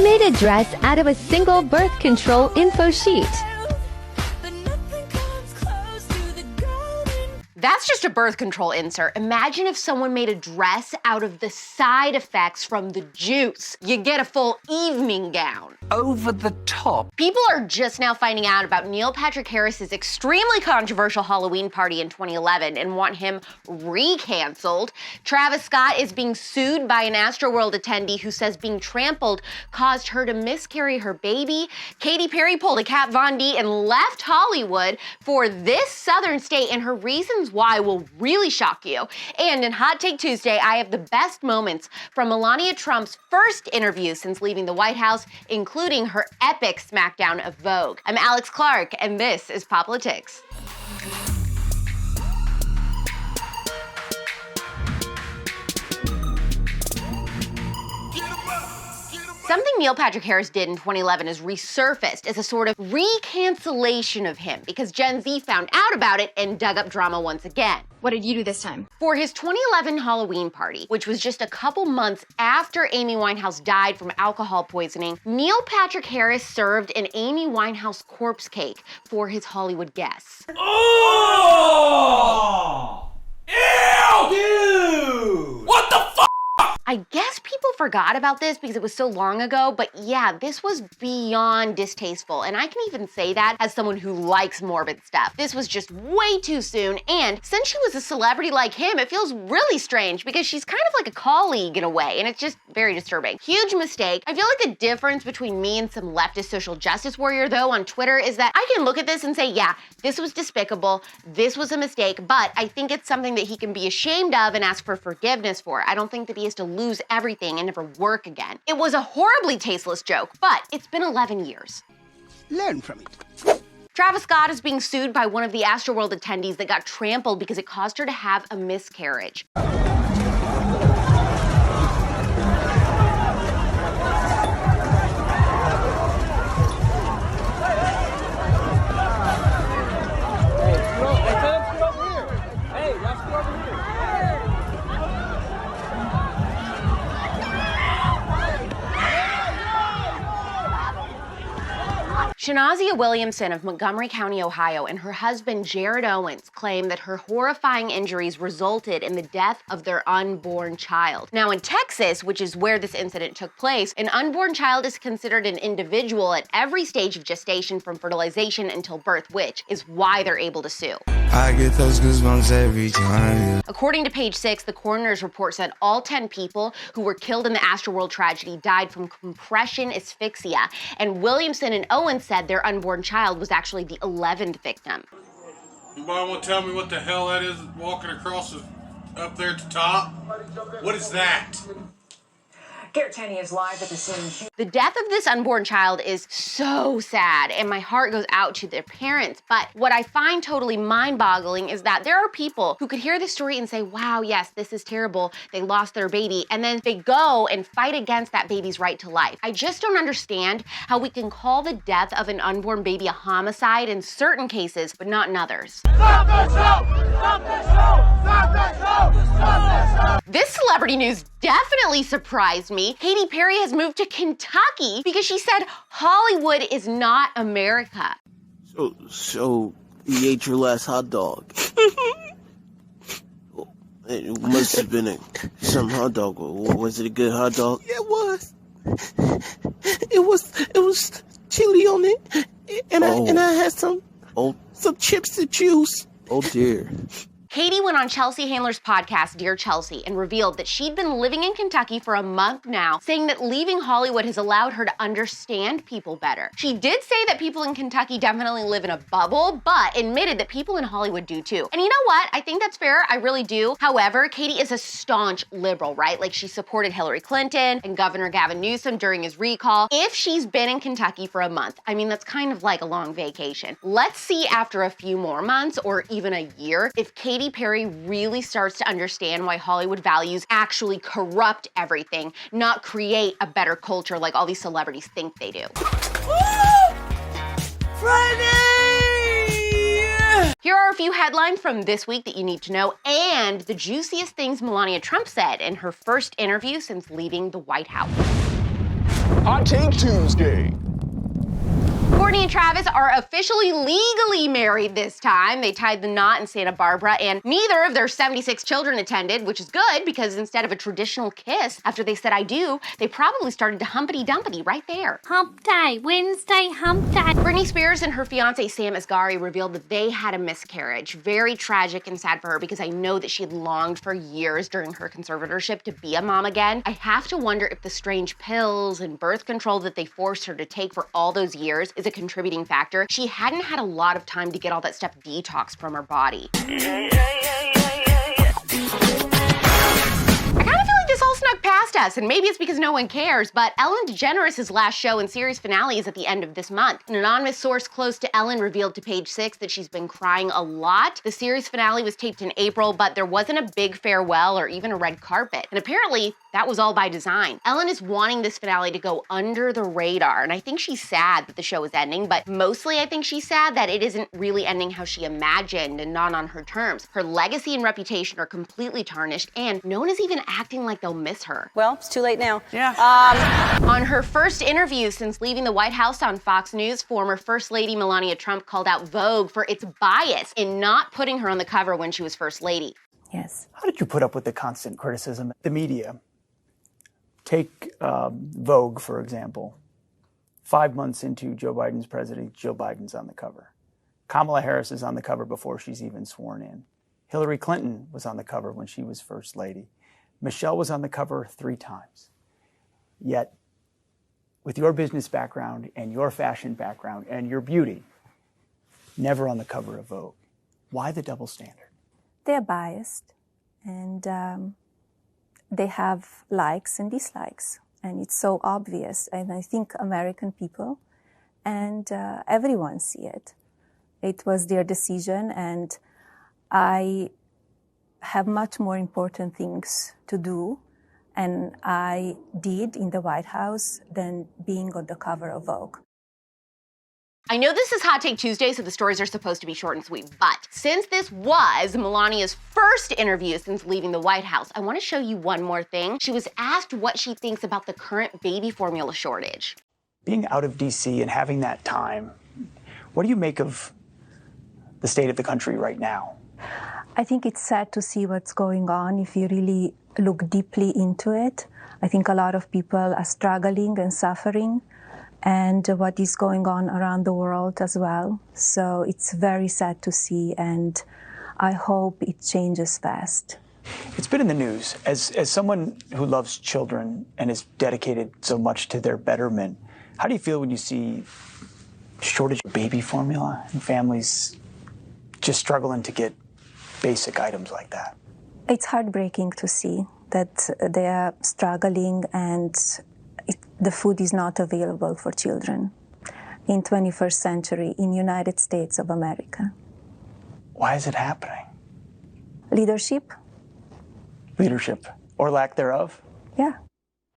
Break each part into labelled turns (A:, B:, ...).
A: made a dress out of a single birth control info sheet.
B: That's just a birth control insert. Imagine if someone made a dress out of the side effects from the juice. You get a full evening gown.
C: Over the top.
B: People are just now finding out about Neil Patrick Harris's extremely controversial Halloween party in 2011 and want him re-canceled. Travis Scott is being sued by an Astroworld attendee who says being trampled caused her to miscarry her baby. Katy Perry pulled a Kat Von D and left Hollywood for this southern state, and her reasons why will really shock you. And in Hot Take Tuesday, I have the best moments from Melania Trump's first interview since leaving the White House, including her epic smackdown of Vogue. I'm Alex Clark, and this is POPlitics. Something Neil Patrick Harris did in 2011 is resurfaced as a sort of re-cancellation of him because Gen Z found out about it and dug up drama once again.
D: What did you do this time?
B: For his 2011 Halloween party, which was just a couple months after Amy Winehouse died from alcohol poisoning, Neil Patrick Harris served an Amy Winehouse corpse cake for his Hollywood guests.
C: Oh! Ew! Dude! What the fuck?
B: I guess people forgot about this because it was so long ago, but yeah, this was beyond distasteful, and I can even say that as someone who likes morbid stuff. This was just way too soon, and since she was a celebrity like him, it feels really strange because she's kind of like a colleague in a way, and it's just very disturbing. Huge mistake. I feel like the difference between me and some leftist social justice warrior, though, on Twitter is that I can look at this and say, yeah, this was despicable, this was a mistake, but I think it's something that he can be ashamed of and ask for forgiveness for. I don't think that he has to lose everything and never work again. It was a horribly tasteless joke, but it's been 11 years.
E: Learn from it.
B: Travis Scott is being sued by one of the Astroworld attendees that got trampled because it caused her to have a miscarriage. Shanazia Williamson of Montgomery County, Ohio, and her husband Jared Owens claim that her horrifying injuries resulted in the death of their unborn child. Now in Texas, which is where this incident took place, an unborn child is considered an individual at every stage of gestation from fertilization until birth, which is why they're able to sue.
F: I get those goosebumps every time.
B: According to Page 6, the coroner's report said all 10 people who were killed in the Astroworld tragedy died from compression asphyxia, and Williamson and Owens said their unborn child was actually the 11th victim.
G: Anybody want to tell me what the hell that is walking across up there at the top? What is that?
H: Garrett is live at the scene.
B: The death of this unborn child is so sad, and my heart goes out to their parents. But what I find totally mind-boggling is that there are people who could hear this story and say, wow, yes, this is terrible. They lost their baby. And then they go and fight against that baby's right to life. I just don't understand how we can call the death of an unborn baby a homicide in certain cases, but not in others.
I: Stop the show! Stop the show! Stop the show! Stop the show!
B: This celebrity news definitely surprised me. Katy Perry has moved to Kentucky because she said Hollywood is not America.
J: So you ate your last hot dog. It must have been some hot dog. Was it a good hot dog?
E: It was. It was chili on it, and I had some chips to juice.
J: Oh dear.
B: Katy went on Chelsea Handler's podcast, Dear Chelsea, and revealed that she'd been living in Kentucky for a month now, saying that leaving Hollywood has allowed her to understand people better. She did say that people in Kentucky definitely live in a bubble, but admitted that people in Hollywood do too. And you know what? I think that's fair. I really do. However, Katy is a staunch liberal, right? Like, she supported Hillary Clinton and Governor Gavin Newsom during his recall. If she's been in Kentucky for a month, I mean, that's kind of like a long vacation. Let's see after a few more months or even a year if Katy Perry really starts to understand why Hollywood values actually corrupt everything, not create a better culture like all these celebrities think they do.
E: Friday!
B: Here are a few headlines from this week that you need to know, and the juiciest things Melania Trump said in her first interview since leaving the White House.
D: Hot Take Tuesday.
B: Kourtney and Travis are officially legally married this time. They tied the knot in Santa Barbara, and neither of their 76 children attended, which is good because instead of a traditional kiss after they said I do, they probably started to humpity-dumpity right there.
A: Hump day, Wednesday hump day.
B: Britney Spears and her fiancé Sam Asghari revealed that they had a miscarriage. Very tragic and sad for her because I know that she had longed for years during her conservatorship to be a mom again. I have to wonder if the strange pills and birth control that they forced her to take for all those years is a contributing factor. She hadn't had a lot of time to get all that stuff detoxed from her body. This all snuck past us, and maybe it's because no one cares, but Ellen DeGeneres' last show and series finale is at the end of this month. An anonymous source close to Ellen revealed to Page Six that she's been crying a lot. The series finale was taped in April, but there wasn't a big farewell or even a red carpet, and apparently that was all by design. Ellen is wanting this finale to go under the radar, and I think she's sad that the show is ending, but mostly I think she's sad that it isn't really ending how she imagined and not on her terms. Her legacy and reputation are completely tarnished, and no one is even acting like they'll miss her.
K: Well, it's too late now.
B: Yeah. On her first interview since leaving the White House on Fox News, former First Lady Melania Trump called out Vogue for its bias in not putting her on the cover when she was First Lady.
L: Yes. How did you put up with the constant criticism? The media. Take Vogue, for example. 5 months into Joe Biden's presidency, Joe Biden's on the cover. Kamala Harris is on the cover before she's even sworn in. Hillary Clinton was on the cover when she was First Lady. Michelle was on the cover 3 times. Yet, with your business background and your fashion background and your beauty, never on the cover of Vogue. Why the double standard?
M: They're biased, and they have likes and dislikes, and it's so obvious. And I think American people and everyone see it. It was their decision, and I have much more important things to do, and I did in the White House than being on the cover of Vogue.
B: I know this is Hot Take Tuesday, so the stories are supposed to be short and sweet, but since this was Melania's first interview since leaving the White House, I want to show you one more thing. She was asked what she thinks about the current baby formula shortage.
L: Being out of D.C. and having that time, what do you make of the state of the country right now?
M: I think it's sad to see what's going on if you really look deeply into it. I think a lot of people are struggling and suffering, and what is going on around the world as well. So it's very sad to see, and I hope it changes fast.
L: It's been in the news. As someone who loves children and is dedicated so much to their betterment, how do you feel when you see shortage of baby formula and families just struggling to get basic items like that?
M: It's heartbreaking to see that they are struggling and the food is not available for children in 21st century in United States of America.
L: Why is it happening?
M: Leadership.
L: Leadership, or lack thereof?
M: Yeah.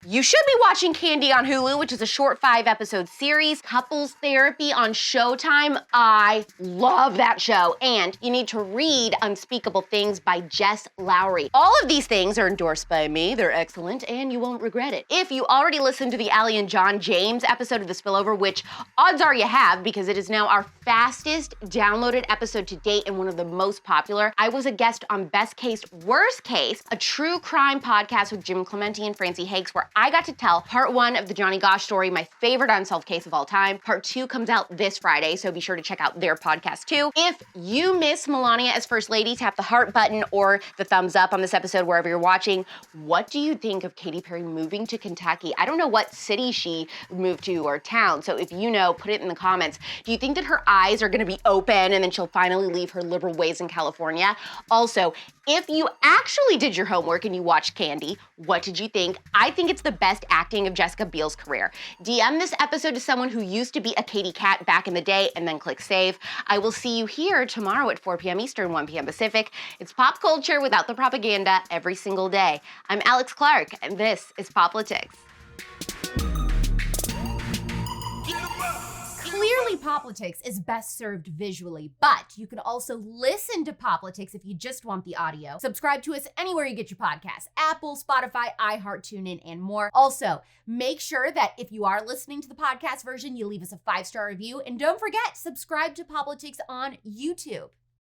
B: You should be watching Candy on Hulu, which is a short 5-episode series. Couples Therapy on Showtime. I love that show. And you need to read Unspeakable Things by Jess Lowry. All of these things are endorsed by me. They're excellent, and you won't regret it. If you already listened to the Allie and John James episode of The Spillover, which odds are you have because it is now our fastest downloaded episode to date and one of the most popular, I was a guest on Best Case, Worst Case, a true crime podcast with Jim Clemente and Francie Hakes, where I got to tell part 1 of the Johnny Gosch story, my favorite unsolved case of all time. Part 2 comes out this Friday, so be sure to check out their podcast too. If you miss Melania as First Lady, tap the heart button or the thumbs up on this episode wherever you're watching. What do you think of Katy Perry moving to Kentucky? I don't know what city she moved to or town, so if you know, put it in the comments. Do you think that her eyes are gonna be open and then she'll finally leave her liberal ways in California? Also, if you actually did your homework and you watched Candy, what did you think? I think it's the best acting of Jessica Biel's career. DM this episode to someone who used to be a Katy Cat back in the day and then click save. I will see you here tomorrow at 4 p.m. Eastern, 1 p.m. Pacific. It's pop culture without the propaganda every single day. I'm Alex Clark, and this is POPlitics. Clearly
D: Daily POPlitics is best served visually, but you can also listen to POPlitics if you just want the audio. Subscribe to us anywhere you get your podcasts: Apple, Spotify, iHeart, TuneIn, and more. Also, make sure that if you are listening to the podcast version, you leave us a 5-star review. And don't forget, subscribe to POPlitics on YouTube.